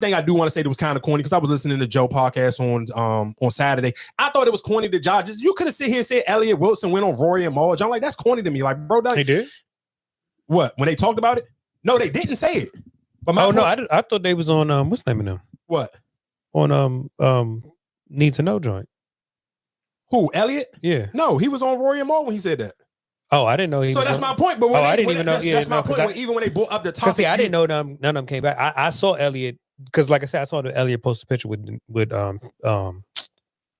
thing I do want to say that was kind of corny because I was listening to Joe podcast on Saturday. I thought it was corny to judges. You could have sit here and said Elliott Wilson went on Rory and Maul. I'm like, that's corny to me. Like, bro, They did. What when they talked about it? No, they didn't say it. But I thought they was on what's the name of them? What on Need to Know joint. Who Elliott? Yeah. No, he was on Rory and Maul when he said that. Oh, I didn't know he. So that's my point. But I didn't even know. That's my point. Even when they brought up the topic, see, I didn't know none of them came back. I saw Elliott because, like I said, I saw the Elliott post a picture with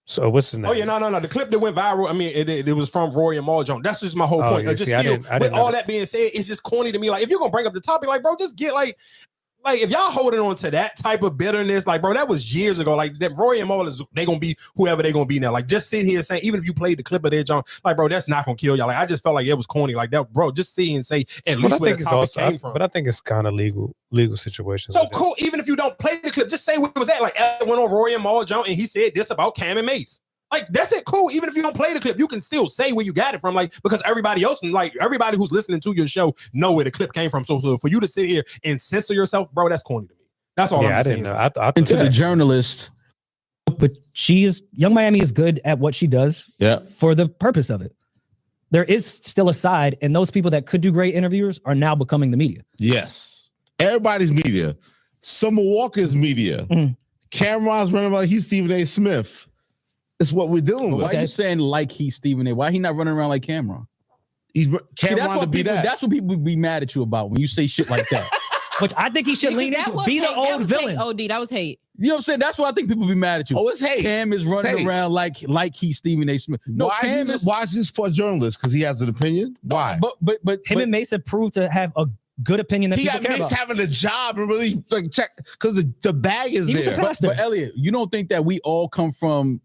So what's his name? Oh yeah, no. The clip that went viral. I mean, it was from Rory and Maul Jones. That's just my whole point. Yeah, just I didn't all that being said, it's just corny to me. Like if you're gonna bring up the topic, like bro, just get like if y'all holding on to that type of bitterness, like bro, that was years ago. Like that Rory and Maul they gonna be whoever they gonna be now. Like just sit here saying, even if you played the clip of their John, like bro, that's not gonna kill y'all. Like I just felt like it was corny. Like that, bro. Just see and say at least where the topic came from. But I think it's kind of legal situation. So cool. Even if you don't play the clip, just say what it was at. Like Elliott went on Rory and Maul Jones and he said this about Cam and Mace. Like that's it, cool. Even if you don't play the clip, you can still say where you got it from. Like because everybody else, like everybody who's listening to your show, know where the clip came from. So for you to sit here and censor yourself, bro, that's corny to me. That's all. I didn't know. I into the journalist, but Young Miami is good at what she does. Yeah, for the purpose of it. There is still a side, and those people that could do great interviewers are now becoming the media. Yes, everybody's media. Summer Walker's media. Mm-hmm. Cameron's running like he's Stephen A. Smith. It's what we're dealing with. Why are you saying like he's Stephen A? Why he not running around like Cameron? Cameron to be that. That's what people be mad at you about when you say shit like that. Which I think he should lean into. Be the old villain. OD, that was hate. You know what I'm saying? That's why I think people be mad at you. Oh, it's hate. Cam is running around like he's Stephen A. Smith. No, why is he support journalists? Because he has an opinion? Why? But him and Mace have proved to have a good opinion that people care about. He got Mace having a job and really like check because the bag is there. But Elliott, you don't think that we all come from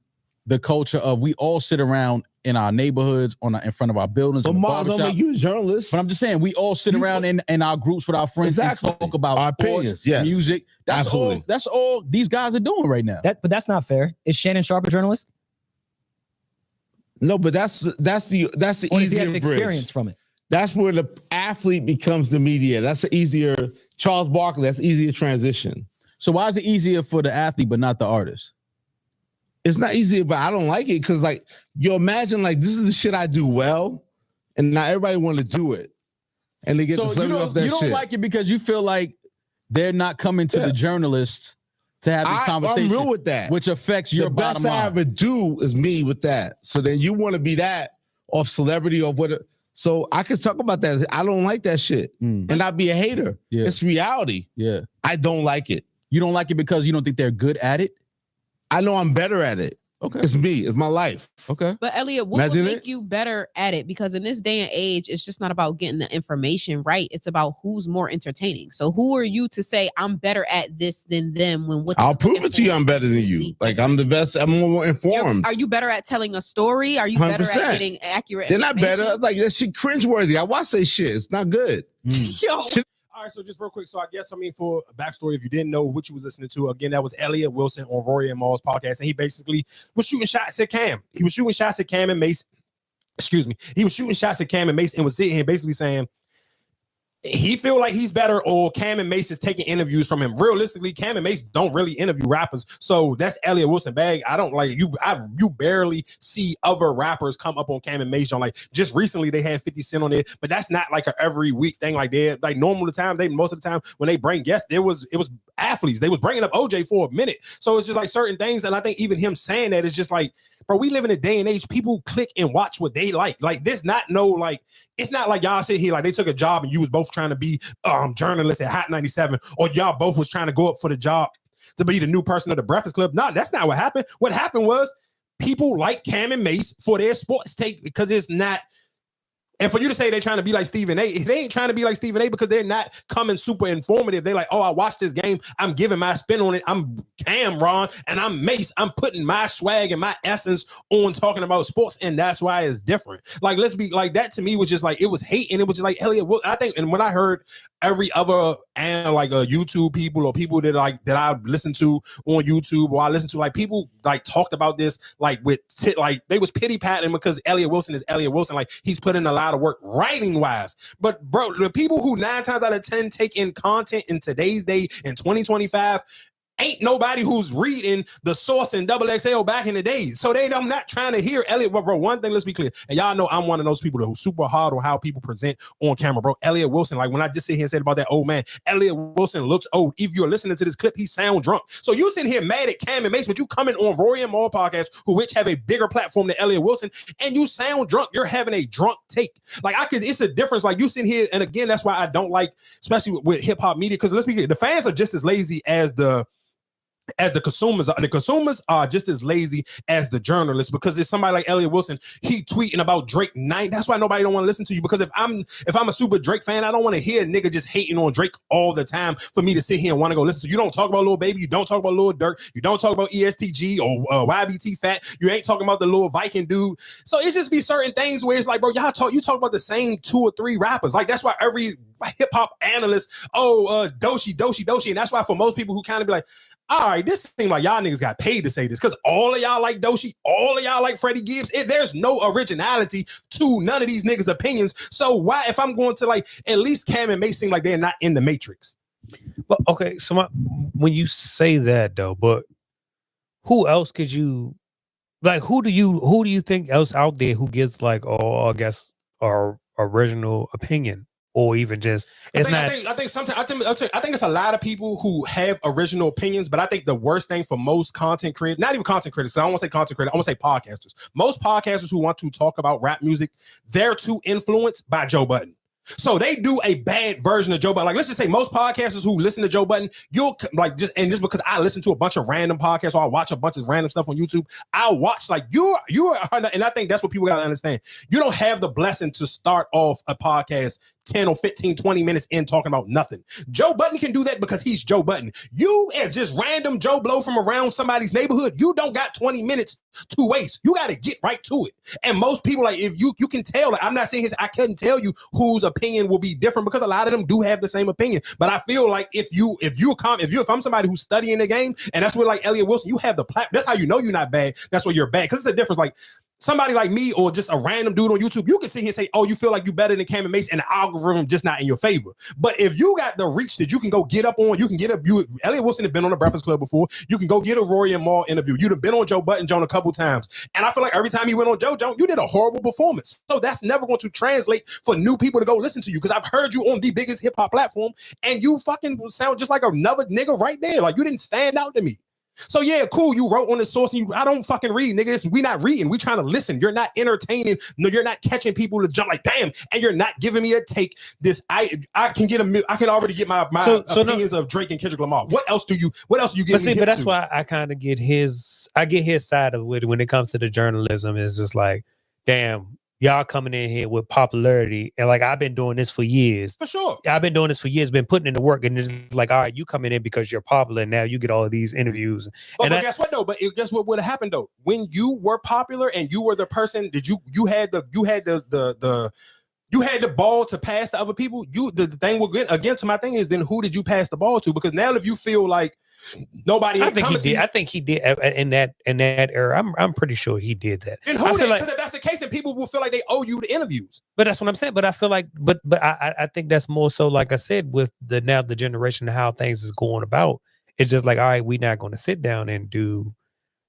the culture of we all sit around in our neighborhoods in front of our buildings. But Mark don't make you a journalist. But I'm just saying we all sit around in our groups with our friends and talk about our sports, opinions, yes. music. That's absolutely. That's all these guys are doing right now. But that's not fair. Is Shannon Sharp a journalist? No, but that's the easier experience from it. That's where the athlete becomes the media. That's the easier Charles Barkley. That's easier transition. So why is it easier for the athlete but not the artist? It's not easy, but I don't like it because, like, you imagine, like, this is the shit I do well, and not everybody want to do it, and they get the celebrity off that shit. You don't like it because you feel like they're not coming to the journalists to have this conversation. I'm real with that, which affects your bottom line. The best I ever do is me with that. So then you want to be that off celebrity of what? So I can talk about that. I don't like that shit, and not be a hater. Yeah. It's reality. Yeah, I don't like it. You don't like it because you don't think they're good at it. I know I'm better at it. Okay. It's me. It's my life. Okay. But Elliott, what would make you better at it? Because in this day and age, it's just not about getting the information right. It's about who's more entertaining. So who are you to say I'm better at this than them when what I'll prove it to you I'm better than you. Like I'm the best. I'm more informed. Are you better at telling a story? Are you 100%. Better at getting accurate? They're not better. Like that shit cringeworthy. I watch that shit. It's not good. Yo. All right, so just real quick. So I guess, for a backstory, if you didn't know what you was listening to, again, that was Elliott Wilson on Rory and Maul's podcast. And he basically was shooting shots at Cam. He was shooting shots at Cam and Mace. Excuse me. He was shooting shots at Cam and Mace and was sitting here basically saying he feel like he's better or Cam and Mace is taking interviews from him. Realistically, Cam and Mace don't really interview rappers. So that's Elliott Wilson bag. I don't like you. You barely see other rappers come up on Cam and Mace. Like just recently they had 50 Cent on it, but that's not like a every week thing. Like they're like normal time. Most of the time when they bring guests, it was athletes. They was bringing up OJ for a minute. So it's just like certain things. And I think even him saying that is just like, bro, we live in a day and age, people click and watch what they like. Like this it's not like y'all sit here like they took a job and you was both trying to be journalists at Hot 97 or y'all both was trying to go up for the job to be the new person of the Breakfast Club. No, that's not what happened. What happened was people like Cam and Mace for their sports take because it's not. And for you to say they're trying to be like Stephen A, they ain't trying to be like Stephen A because they're not coming super informative. They're like, oh, I watched this game. I'm giving my spin on it. I'm Cameron and I'm Mace. I'm putting my swag and my essence on talking about sports. And that's why it's different. Like, let's be like that to me was just like, it was hate. And it was just like, Elliott, I think, and when I heard every other and like YouTube people or people that I listen to on YouTube or I listen to like people like talked about this like like they was pity patting because Elliott Wilson is Elliott Wilson. Like he's put in a lot of work writing wise. But bro, the people who 9 times out of 10 take in content in today's day in 2025, ain't nobody who's reading the Source and XXL back in the days. So I'm not trying to hear Elliott. But bro, one thing, let's be clear. And y'all know I'm one of those people who's super hard on how people present on camera, bro. Elliott Wilson, like when I just sit here and said about that old man, Elliott Wilson looks old. If you're listening to this clip, he sound drunk. So you sitting here mad at Cam and Mace, but you coming on Rory and Maul podcast, which have a bigger platform than Elliott Wilson, and you sound drunk. You're having a drunk take. Like it's a difference. Like you sitting here, and again, that's why I don't like, especially with hip hop media, because let's be clear, the fans are just as lazy as the consumers are. And the consumers are just as lazy as the journalists, because there's somebody like Elliott Wilson, he tweeting about Drake night. That's why nobody don't want to listen to you, because if I'm a super Drake fan, I don't want to hear a nigga just hating on Drake all the time for me to sit here and want to go listen to. You don't talk about Lil Baby, you don't talk about Lil Durk, you don't talk about ESTG or YBT Fat, you ain't talking about the little Viking dude. So it's just be certain things where it's like, bro, you talk about the same 2 or 3 rappers. Like that's why every hip hop analyst, Doshi, and that's why for most people who kind of be like, all right, this seems like y'all niggas got paid to say this, because all of y'all like Doshi, all of y'all like Freddie Gibbs. There's no originality to none of these niggas' opinions. So why, if I'm going to like, at least Cam and Mace seem like they're not in the Matrix. Well, okay, so when you say that though, but who else could you like? Who do you think else out there who gives like, I guess, our original opinion? Or even just, I think sometimes I think it's a lot of people who have original opinions, but I think the worst thing for most content creators, not even content creators, I don't want to say content creators, I want to say podcasters. Most podcasters who want to talk about rap music, they're too influenced by Joe Budden. So they do a bad version of Joe Budden. Like, let's just say most podcasters who listen to Joe Budden, you'll like just because I listen to a bunch of random podcasts or I watch a bunch of random stuff on YouTube, I'll watch like you are, and I think that's what people got to understand. You don't have the blessing to start off a podcast 10 or 15, 20 minutes in talking about nothing. Joe Budden can do that because he's Joe Budden. You as just random Joe Blow from around somebody's neighborhood, you don't got 20 minutes to waste. You got to get right to it. And most people, like, if you can tell, like, I'm not saying I couldn't tell you whose opinion will be different, because a lot of them do have the same opinion. But I feel like if I'm somebody who's studying the game, and that's where like Elliott Wilson, you have the platform. That's how you know you're not bad. That's where you're bad. Because it's a difference. Like, somebody like me or just a random dude on YouTube, you can sit here and say, oh, you feel like you better than Cam and Mace, and the algorithm just not in your favor. But if you got the reach that you can go get up on, you can get up. Elliott Wilson had been on the Breakfast Club before. You can go get a Rory and Maul interview. You'd have been on Joe Budden Jones a couple times. And I feel like every time you went on Joe Jones, you did a horrible performance. So that's never going to translate for new people to go listen to you, because I've heard you on the biggest hip hop platform and you fucking sound just like another nigga right there. Like, you didn't stand out to me. So yeah, cool. You wrote on the Source, and I don't fucking read, nigga. We not reading. We trying to listen. You're not entertaining. No, you're not catching people to jump like, damn. And you're not giving me a take. I can already get my opinions of Drake and Kendrick Lamar. What else do you give me? But that's why I kind of get his side of it when it comes to the journalism. Is just like, damn, y'all coming in here with popularity, and like, I've been doing this for years. For sure. I've been doing this for years, been putting in the work, and it's like, all right, you coming in because you're popular, and now you get all of these interviews. But guess what though? But guess what would have happened though? When you were popular and you were the person, you had the ball to pass to other people. The thing will get again to my thing is, then who did you pass the ball to? Because now if you feel like nobody, I think he did in that era. I'm pretty sure he did that. And who did? Because if that's the case, then people will feel like they owe you the interviews. But that's what I'm saying. But I feel like, but I think that's more so, like I said, with the generation, how things is going about. It's just like, all right, we're not going to sit down and do,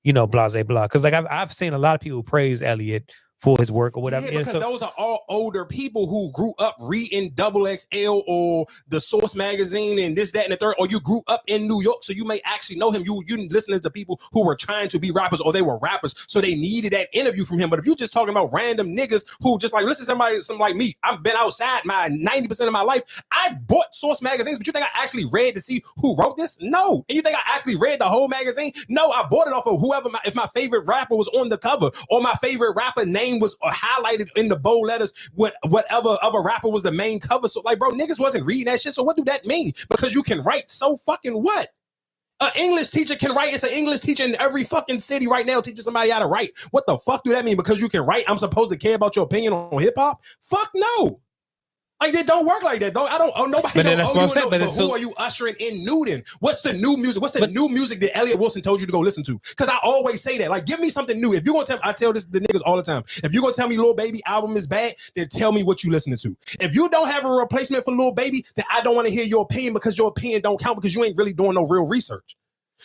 blase blah. Because like I've seen a lot of people praise Elliott for his work or whatever. Yeah, because those are all older people who grew up reading XXL or the Source magazine and this, that, and the third, or you grew up in New York, so you may actually know him. You listening to people who were trying to be rappers, or they were rappers, so they needed that interview from him. But if you're just talking about random niggas who just like, listen to somebody like me, I've been outside my 90% of my life. I bought Source magazines, but you think I actually read to see who wrote this? No. And you think I actually read the whole magazine? No, I bought it off of whoever, if my favorite rapper was on the cover, or my favorite rapper name was highlighted in the bold letters, whatever other rapper was the main cover. So like, bro, niggas wasn't reading that shit. So what do that mean? Because you can write, so fucking what? An English teacher can write. It's an English teacher in every fucking city right now teaching somebody how to write. What the fuck do that mean? Because you can write, I'm supposed to care about your opinion on hip hop? Fuck no. Like, it don't work like that, though. Nobody. But then that's what I'm saying. But who are you ushering in Newton? What's the new music? What's the new music that Elliott Wilson told you to go listen to? Because I always say that. Like, give me something new. If you're gonna tell, I tell this the niggas all the time. If you're gonna tell me Lil Baby album is bad, then tell me what you listening to. If you don't have a replacement for Lil Baby, then I don't want to hear your opinion, because your opinion don't count, because you ain't really doing no real research.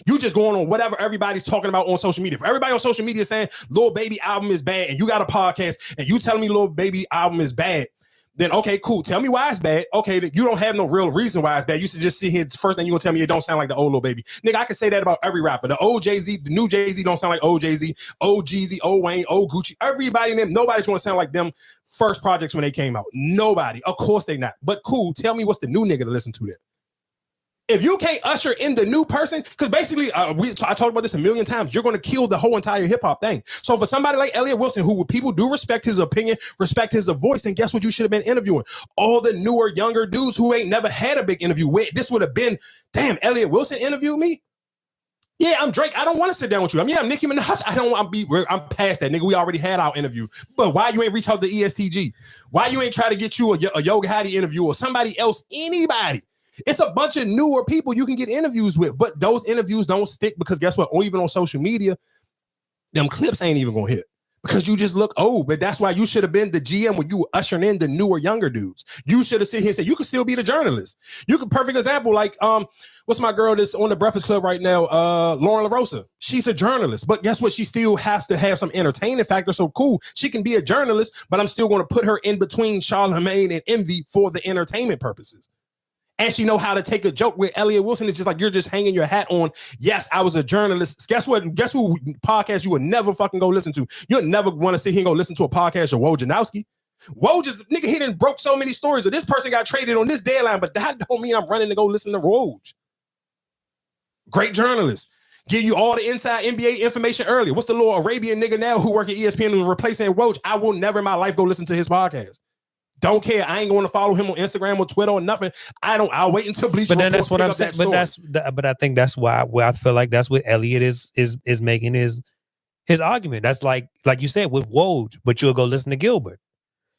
You just going on whatever everybody's talking about on social media. If everybody on social media saying Lil Baby album is bad, and you got a podcast and you telling me Lil Baby album is bad, then okay, cool. Tell me why it's bad. Okay, you don't have no real reason why it's bad. You should just sit here. First thing you gonna tell me it don't sound like the old Lil Baby. Nigga, I can say that about every rapper. The old Jay-Z, the new Jay-Z don't sound like old Jay-Z, old Jeezy, old Wayne, old Gucci. Everybody in them, nobody's gonna sound like them first projects when they came out. Nobody. Of course they not. But cool, tell me what's the new nigga to listen to then. If you can't usher in the new person, because basically, I talked about this a million times, you're going to kill the whole entire hip hop thing. So for somebody like Elliott Wilson, who people do respect his opinion, respect his voice, then guess what you should have been interviewing? All the newer, younger dudes who ain't never had a big interview. This would have been, damn, Elliott Wilson interviewed me? Yeah, I'm Drake. I don't want to sit down with you. I mean, I'm Nicki Minaj. I'm past that, nigga. We already had our interview. But why you ain't reach out to ESTG? Why you ain't try to get you a Yoga Hattie interview or somebody else, anybody? It's a bunch of newer people you can get interviews with, but those interviews don't stick because guess what? Or even on social media, them clips ain't even gonna hit because you just look old. But that's why you should have been the GM when you were ushering in the newer, younger dudes. You should have sit here and said you could still be the journalist. You could, perfect example, like what's my girl that's on the Breakfast Club right now? Lauren LaRosa. She's a journalist, but guess what? She still has to have some entertaining factor. So cool, she can be a journalist, but I'm still going to put her in between Charlamagne and Envy for the entertainment purposes. And she know how to take a joke with Elliott Wilson. It's just like you're just hanging your hat on. Yes, I was a journalist. Guess what? Guess who podcast you would never fucking go listen to? You'll never want to sit here and go listen to a podcast of Wojnarowski. Woj is nigga. He done broke so many stories of this person got traded on this deadline, but that don't mean I'm running to go listen to Woj. Great journalist. Give you all the inside NBA information earlier. What's the little Arabian nigga now who work at ESPN who's replacing Woj? I will never in my life go listen to his podcast. Don't care. I ain't going to follow him on Instagram or Twitter or nothing. I'll wait until Bleach. But then that's what I'm saying. But I think that's why I feel like that's what Elliott is making his argument. That's like you said with Woj, but you'll go listen to Gilbert.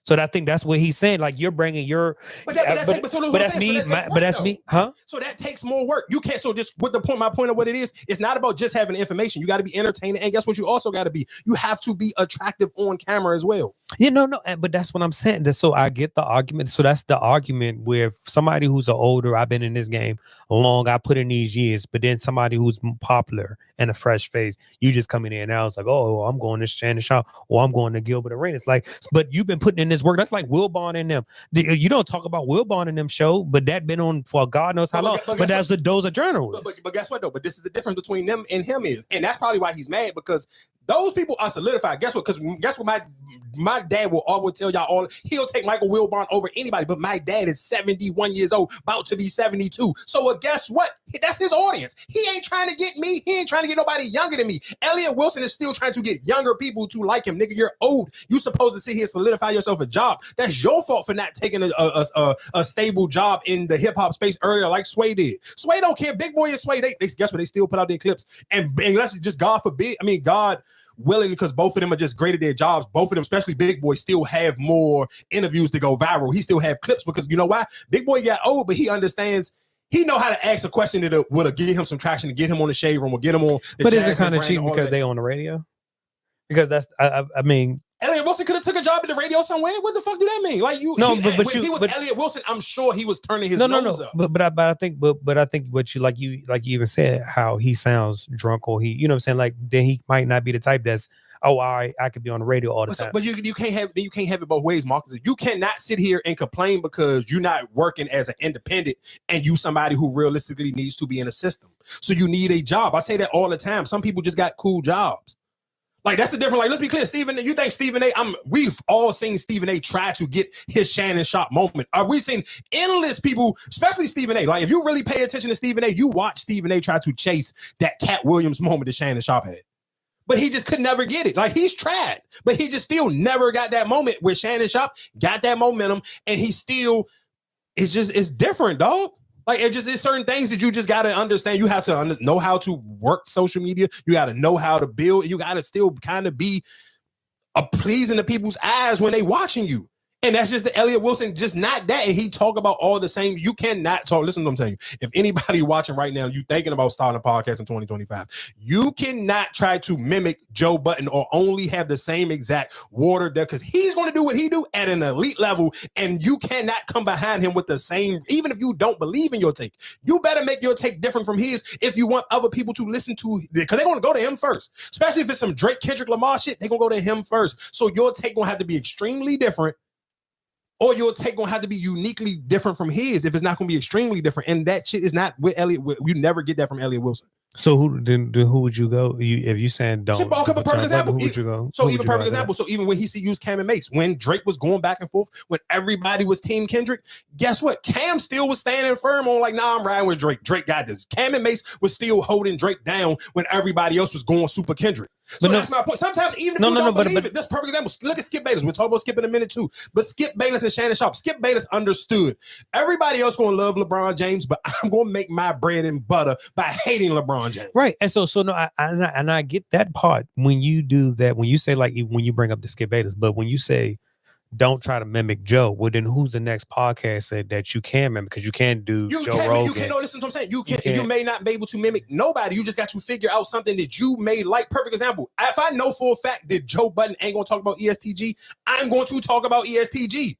So I think that's what he's saying. Like you're bringing your, but that's me, huh? So that takes more work. You can't. So just with my point of what it is, it's not about just having information. You got to be entertaining, and guess what? You also got to be. You have to be attractive on camera as well. Yeah, no, but that's what I'm saying. So I get the argument. So that's the argument where somebody who's older, I've been in this game long, I put in these years, but then somebody who's popular and a fresh face, you just coming in now. It's like, oh, I'm going to Shannon Sharp, or I'm going to Gilbert Arenas. It's like, but you've been putting in this work. That's like Will Bond and them. You don't talk about Will Bond and them show, but that been on for God knows how long. But those are journalists. But guess what though? But this is the difference between them and him is, and that's probably why he's mad, because those people are solidified. Guess what? Because guess what? My dad will always tell y'all all. He'll take Michael Wilbon over anybody. But my dad is 71 years old, about to be 72. So guess what? That's his audience. He ain't trying to get me. He ain't trying to get nobody younger than me. Elliott Wilson is still trying to get younger people to like him. Nigga, you're old. You supposed to sit here and solidify yourself a job. That's your fault for not taking a stable job in the hip hop space earlier, like Sway did. Sway don't care. Big Boy and Sway, they guess what? They still put out their clips. And unless just God forbid, I mean God willing, because both of them are just great at their jobs. Both of them, especially Big Boy, still have more interviews to go viral. He still have clips because you know why? Big Boy got old, but he understands. He know how to ask a question that would get him some traction, to get him on the Shade Room or get him on. But is it kind of cheap because they on the radio? Because that's I mean. Elliott Wilson could have took a job at the radio somewhere. What the fuck do that mean? Like you? No, when he was Elliott Wilson, I'm sure he was turning his nose up. But I think what you even said, how he sounds drunk, or he, you know what I'm saying, like then he might not be the type that's, oh, I could be on the radio all the time. But you can't have it both ways, Marcus. You cannot sit here and complain because you're not working as an independent and you somebody who realistically needs to be in a system. So you need a job. I say that all the time. Some people just got cool jobs. Like that's the difference. Like, let's be clear, Stephen. You think Stephen A? We've all seen Stephen A. try to get his Shannon Sharp moment. We've seen endless people, especially Stephen A. Like, if you really pay attention to Stephen A., you watch Stephen A. try to chase that Cat Williams moment that Shannon Sharp had. But he just could never get it. Like, he's tried, but he just still never got that moment where Shannon Sharp got that momentum, and he still, it's different, dog. Like, it's certain things that you just got to understand. You have to know how to work social media. You got to know how to build. You got to still kind of be pleasing to people's eyes when they watching you. And that's just the Elliott Wilson, just not that. And he talk about all the same. You cannot talk. Listen to what I'm saying. If anybody watching right now, you thinking about starting a podcast in 2025, you cannot try to mimic Joe Budden or only have the same exact water there, because he's going to do what he do at an elite level, and you cannot come behind him with the same. Even if you don't believe in your take, you better make your take different from his if you want other people to listen to, because they're going to go to him first. Especially if it's some Drake, Kendrick Lamar shit, they're going to go to him first. So your take going to have to be extremely different, or your take gonna have to be uniquely different from his if it's not gonna be extremely different. And that shit is not with Elliott. You never get that from Elliott Wilson. So who would you go? If you saying don't, I'll give a perfect example. Who would you go? So even perfect example. So even when he used Cam and Mace, when Drake was going back and forth, when everybody was Team Kendrick, guess what? Cam still was standing firm on like, nah, I'm riding with Drake. Drake got this. Cam and Mace was still holding Drake down when everybody else was going super Kendrick. So that's my point. Sometimes even if you don't believe it, this perfect example. Look at Skip Bayless. We'll talk about Skip in a minute too. But Skip Bayless and Shannon Sharp. Skip Bayless understood. Everybody else gonna love LeBron James, but I'm gonna make my bread and butter by hating LeBron James. Right. And so no, I get that part when you do that. When you say like when you bring up the Skip Bayless, but when you say don't try to mimic Joe, well then who's the next podcast that you can mimic? Because you can't do Joe Rogan. You can't. No, listen to what I'm saying. You may not be able to mimic nobody. You just got to figure out something that you may like. Perfect example. If I know for a fact that Joe Budden ain't gonna talk about ESTG, I'm going to talk about ESTG.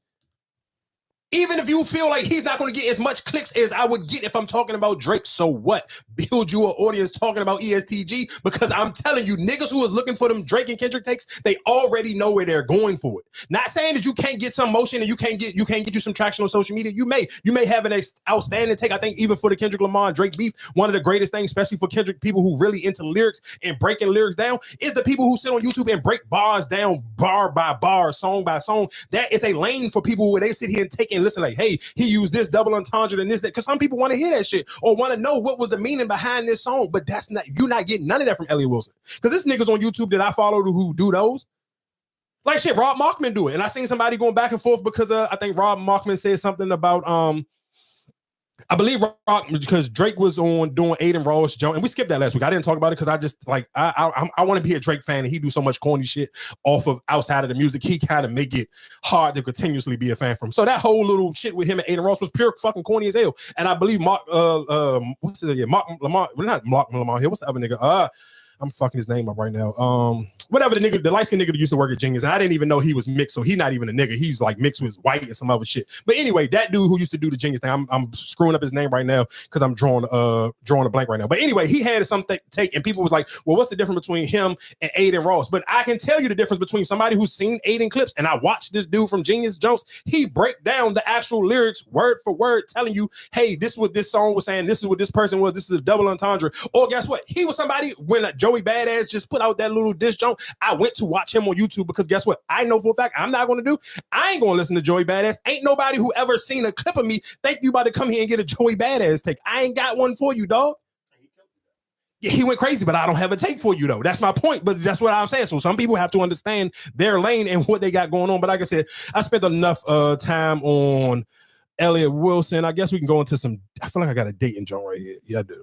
Even if you feel like he's not going to get as much clicks as I would get if I'm talking about Drake, so what? Build you an audience talking about ESTG, because I'm telling you, niggas who is looking for them Drake and Kendrick takes, they already know where they're going for it. Not saying that you can't get some motion and you can't get you some traction on social media. You may have an outstanding take. I think even for the Kendrick Lamar and Drake beef, one of the greatest things, especially for Kendrick, people who really into lyrics and breaking lyrics down, is the people who sit on YouTube and break bars down bar by bar, song by song. That is a lane for people where they sit here and take and listen like, hey, he used this double entendre and this, that, because some people want to hear that shit or want to know what was the meaning behind this song. But that's not, you're not getting none of that from Elliott Wilson, because this niggas on YouTube that I follow who do those. Like shit, Rob Markman do it. And I seen somebody going back and forth because I think Rob Markman said something about I believe Rock, because Drake was on doing Aiden Ross Jones, and we skipped that last week. I didn't talk about it because I just like I want to be a Drake fan, and he do so much corny shit off of outside of the music. He kind of make it hard to continuously be a fan from. So that whole little shit with him and Aiden Ross was pure fucking corny as hell. And I believe Mark what's his name? Mark Lamar, well, not Mark Lamar here. What's the other nigga? I'm fucking his name up right now. Whatever the light-skinned nigga that used to work at Genius. And I didn't even know he was mixed, so he's not even a nigga. He's like mixed with white and some other shit. But anyway, that dude who used to do the Genius thing, I'm screwing up his name right now because I'm drawing a blank right now. But anyway, he had something take, and people was like, well, what's the difference between him and Aiden Ross? But I can tell you the difference between somebody who's seen Aiden clips, and I watched this dude from Genius Jones. He break down the actual lyrics word for word, telling you, hey, this is what this song was saying. This is what this person was. This is a double entendre. Or guess what? He was somebody when Joey Badass just put out that little diss joint. I went to watch him on YouTube because guess what? I know for a fact I'm not going to do. I ain't going to listen to Joey Badass. Ain't nobody who ever seen a clip of me think you about to come here and get a Joey Badass take. I ain't got one for you, dog. Yeah, he went crazy, but I don't have a take for you though. That's my point. But that's what I'm saying. So some people have to understand their lane and what they got going on. But like I said, I spent enough time on Elliott Wilson. I guess we can go into some. I feel like I got a dating joint right here. Yeah, I do.